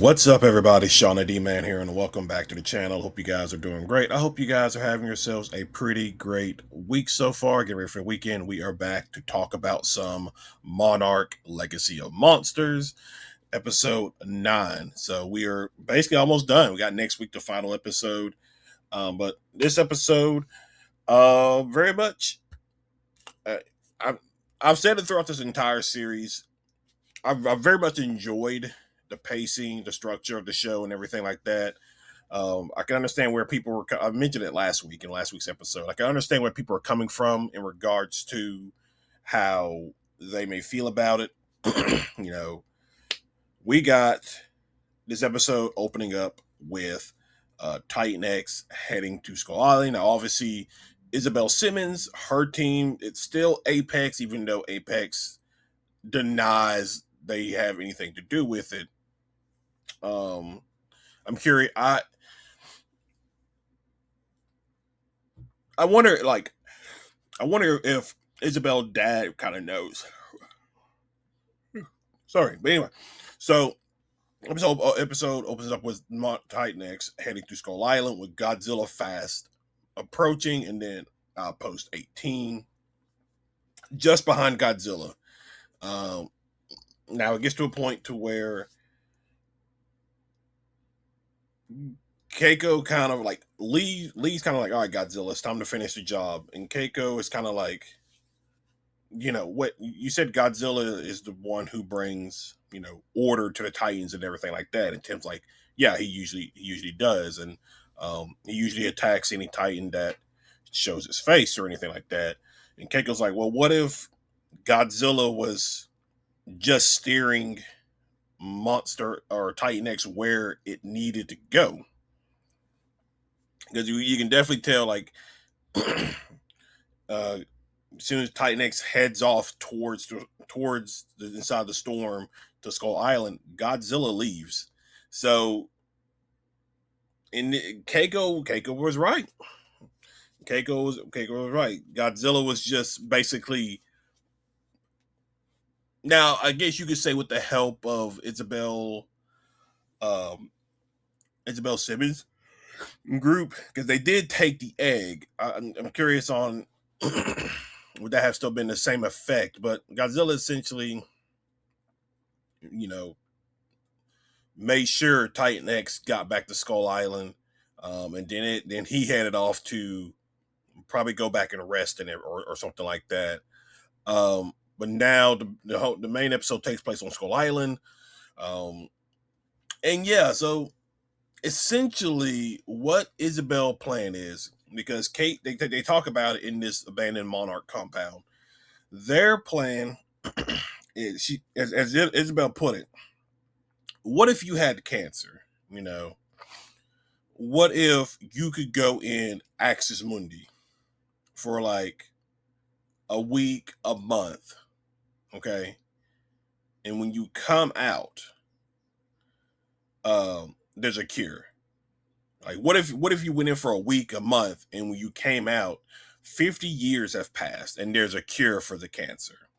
What's up, everybody? Shauna D Man here, and welcome back to the channel. Hope you guys are doing great. I hope you guys are having yourselves a pretty great week so far. Get ready for the weekend. We are back to talk about some Monarch Legacy of Monsters, episode 9. So we are basically almost done. We got next week the final episode. But this episode, very much, uh, I've, I've said it throughout this entire series. I've very much enjoyed the pacing, the structure of the show, and everything like that. I can understand where people were. I mentioned it last week in last week's episode. I can understand where people are coming from in regards to how they may feel about it. you know, we got this episode opening up with Titan X heading to Skull Island. Now, obviously, Isabell Simmons, her team, it's still Apex, even though Apex denies they have anything to do with it. I'm curious. I wonder, like, I wonder if Isabel's dad kind of knows. Sorry, but anyway, so episode opens up with Titan X heading to Skull Island with Godzilla fast approaching, and then post 18 just behind Godzilla. Um, Now it gets to a point to where Keiko kind of like Lee's kind of like, all right, Godzilla, it's time to finish the job, and Keiko is kind of like, what you said, Godzilla is the one who brings order to the Titans and everything like that, and Tim's like, yeah, he usually does, and he usually attacks any Titan that shows his face or anything like that. And Keiko's like, well, what if Godzilla was just steering Monster or Titan X where it needed to go? Because you can definitely tell, like, as soon as Titan X heads off towards the inside the storm to Skull Island, Godzilla leaves. So, and Keiko was right. Keiko was right. Godzilla was just basically. Now, I guess you could say with the help of um, Isabell Simmons group, because they did take the egg. I'm curious on would that have still been the same effect? But Godzilla essentially, you know, made sure Titan X got back to Skull Island, and then he headed off to probably go back and rest in it or something like that. But now the main episode takes place on Skull Island, um, and yeah, so essentially what Isabell plan is, because Cate they talk about it in this abandoned Monarch compound. Their plan is, as Isabell put it, what if you had cancer? What if you could go in Axois Mundi for like a week, a month, okay? And when you come out, there's a cure. Like, what if you went in for a week, a month, and when you came out, 50 years have passed and there's a cure for the cancer.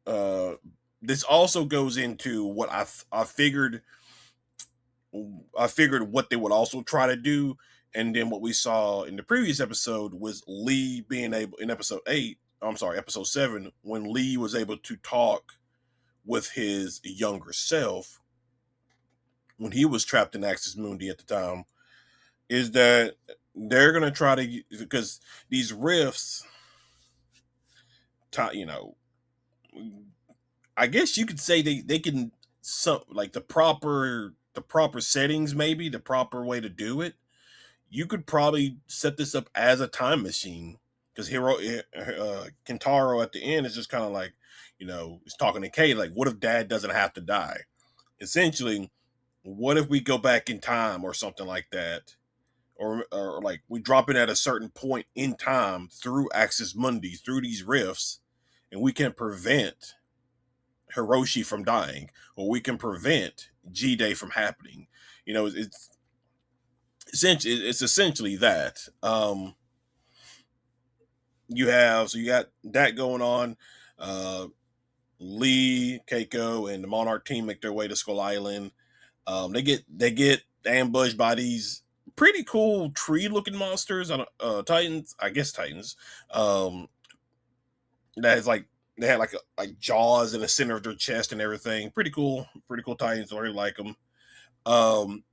Uh, this also goes into what I figured. I figured what they would also try to do, and then what we saw in the previous episode was Lee being able in episode 8. I'm sorry, episode 7, when Lee was able to talk with his younger self when he was trapped in Axis Mundi at the time, is that they're gonna try to, because these rifts, you know, I guess you could say they can, some like the proper settings, maybe the proper way to do it. You could probably set this up as a time machine, because Kentaro at the end is just kind of like, is talking to Cate like, what if Dad doesn't have to die? Essentially, what if we go back in time or something like that, or like we drop it at a certain point in time through Axis Mundi, through these rifts, and we can prevent Hiroshi from dying, or we can prevent G Day from happening. It's essentially that. You got that going on. Uh, Lee, Keiko, and the Monarch team make their way to Skull Island. They get ambushed by these pretty cool tree looking monsters on Titans, I guess Titans. Um, that is like they had like jaws in the center of their chest and everything. Pretty cool Titans. I really like them. Um,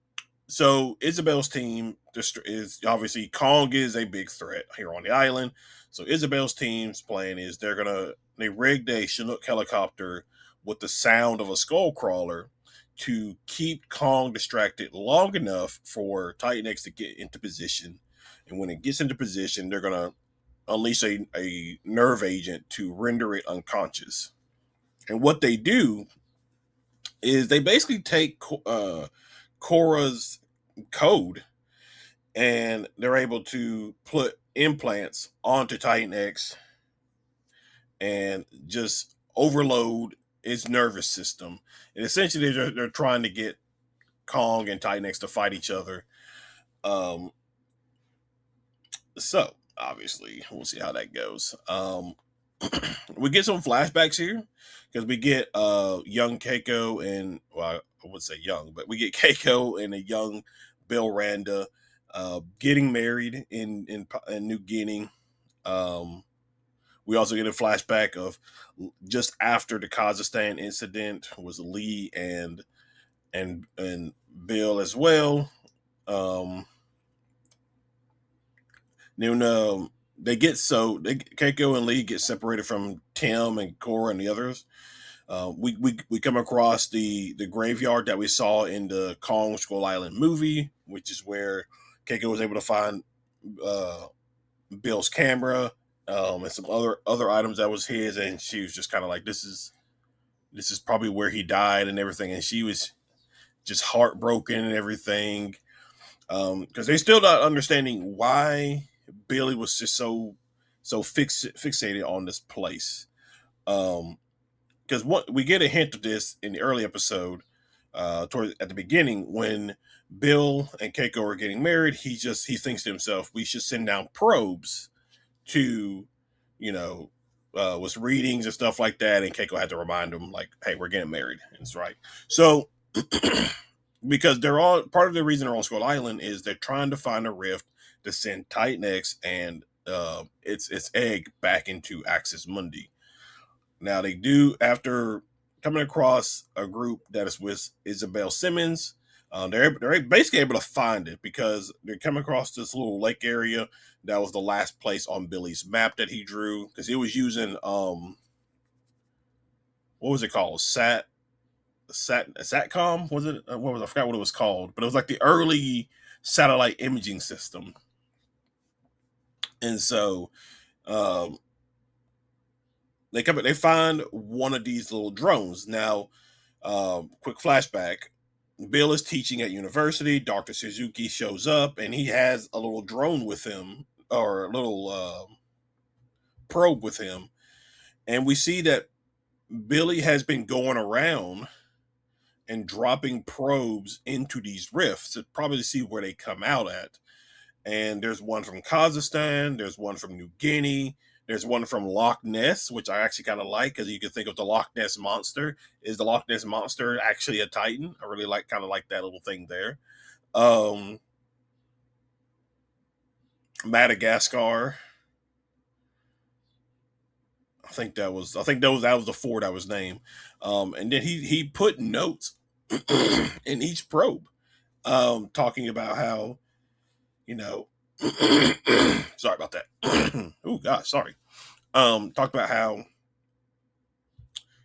so Isabel's team is obviously Kong is a big threat here on the island. So Isabel's team's plan is they rigged a Chinook helicopter with the sound of a skull crawler to keep Kong distracted long enough for Titan X to get into position. And when it gets into position, they're gonna unleash a nerve agent to render it unconscious. And what they do is they basically take Korra's code and they're able to put implants onto Titan X and just overload its nervous system. And essentially, they're trying to get Kong and Titan X to fight each other. Um, so obviously, we'll see how that goes. We get some flashbacks here because we get young Keiko and well, I would say young, but we get Keiko and a young Bill Randa getting married in New Guinea. Um, we also get a flashback of just after the Kazakhstan incident was Lee and Bill as well. Um, then Keiko and Lee get separated from Tim and Cora and the others. We come across the graveyard that we saw in the Kong Skull Island movie, which is where Keiko was able to find uh, Bill's camera and some other items that was his, and she was just kind of like, this is probably where he died and everything, and she was just heartbroken and everything because they're still not understanding why Billy was just so fixated on this place. Because what we get a hint of this in the early episode, toward at the beginning when Bill and Keiko are getting married, he thinks to himself, we should send down probes to, you know, with readings and stuff like that, and Keiko had to remind him like, hey, we're getting married. That's right. So because they're all part of the reason they're on Skull Island is they're trying to find a rift to send Titan X and its egg back into Axis Mundi. Now they do after coming across a group that is with Isabell Simmons. They're basically able to find it because they come across this little lake area that was the last place on Billy's map that he drew because he was using what was it called satcom was it what was I forgot what it was called, but it was like the early satellite imaging system. And so um, they find one of these little drones. Now, quick flashback: Bill is teaching at university. Dr. Suzuki shows up, and he has a little drone with him, or a little probe with him. And we see that Billy has been going around and dropping probes into these rifts to probably see where they come out at. And there's one from Kazakhstan, there's one from New Guinea, there's one from Loch Ness, which I actually kind of like because you can think of the Loch Ness monster. Is the Loch Ness monster actually a Titan? I really kind of like that little thing there. Um, Madagascar. That was the four that was named. And then he put notes in each probe, talking about how you know. Sorry about that. Oh gosh, sorry. Talked about how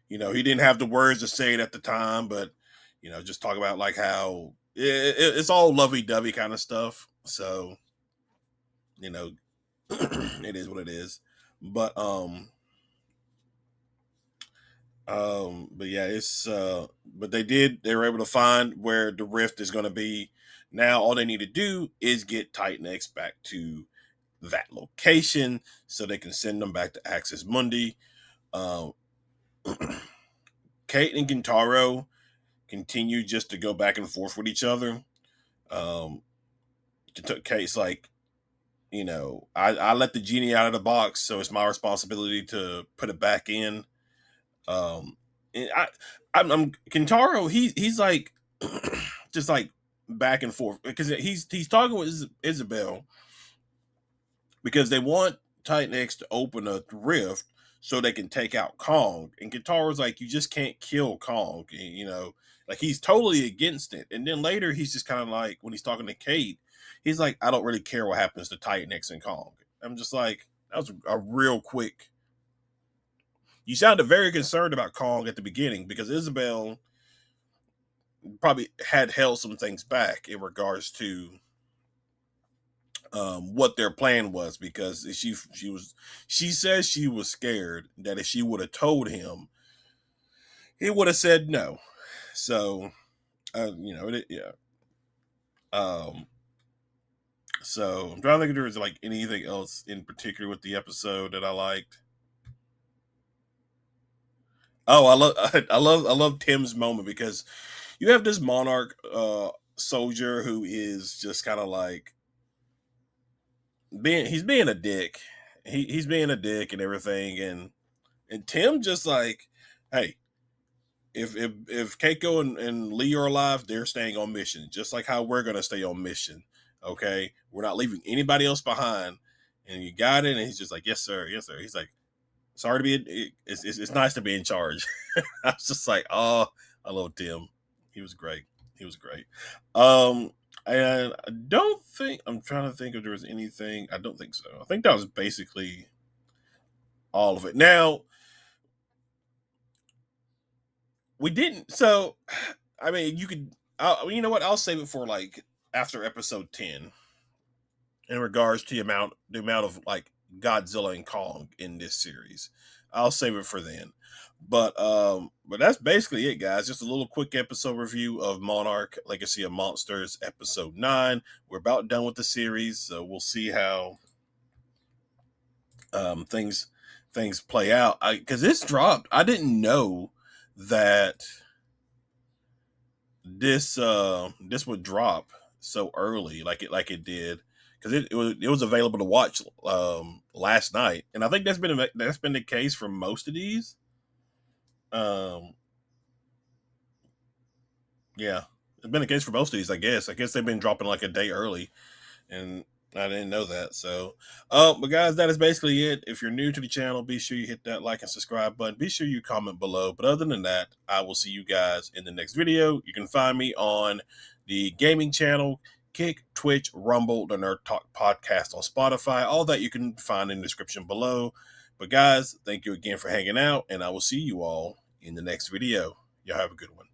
he didn't have the words to say it at the time, but just talk about like how it's all lovey dovey kind of stuff. So you know, it is what it is. But but yeah, it's but they were able to find where the rift is going to be. Now all they need to do is get Titan X back to that location so they can send them back to Axis Mundi. Um, Cate and Gintaro continue just to go back and forth with each other. Um, Cate's like, I let the genie out of the box, so it's my responsibility to put it back in. And I'm Kintaro. He's like, just like back and forth, because he's talking with Isabell because they want Titan X to open a rift so they can take out Kong. And Guitar's like, you just can't kill Kong, you know, like he's totally against it. And then later he's just kind of like, when he's talking to Cate, he's like, I don't really care what happens to Titan X and Kong. I'm just like, that was a real quick. You sounded very concerned about Kong at the beginning because Isabell probably had held some things back in regards to what their plan was, because she says she was scared that if she would have told him, he would have said no. So you know, yeah. So I'm trying to think if there was like anything else in particular with the episode that I liked. Oh, I love Tim's moment, because you have this Monarch soldier who is just kind of like he's being a dick. He's being a dick and everything, and Tim just like, hey, if Keiko and Lee are alive, they're staying on mission, just like how we're gonna stay on mission. Okay, we're not leaving anybody else behind. And you got it. And he's just like, yes sir, yes sir. He's like, sorry to be. It's nice to be in charge. I was just like, oh, I love Tim. He was great. He was great. And I don't think, I'm trying to think if there was anything. I don't think so. I think that was basically all of it. Now, we didn't. So, I mean, you could. You know what? I'll save it for like after episode 10, in regards to the amount of like Godzilla and Kong in this series. I'll save it for then. But that's basically it, guys. Just a little quick episode review of Monarch Legacy of Monsters episode 9. We're about done with the series, so we'll see how things play out. Because this dropped, I didn't know that this would drop so early, like it did, because it was available to watch last night, and I think that's been the case for most of these. Yeah, it's been the case for most of these. I guess they've been dropping like a day early, and I didn't know that. So, but guys, that is basically it. If you're new to the channel, be sure you hit that like and subscribe button. Be sure you comment below. But other than that, I will see you guys in the next video. You can find me on the gaming channel, Kick, Twitch, Rumble, the Nerd Talk podcast on Spotify. All that you can find in the description below. But guys, thank you again for hanging out, and I will see you all in the next video. Y'all have a good one.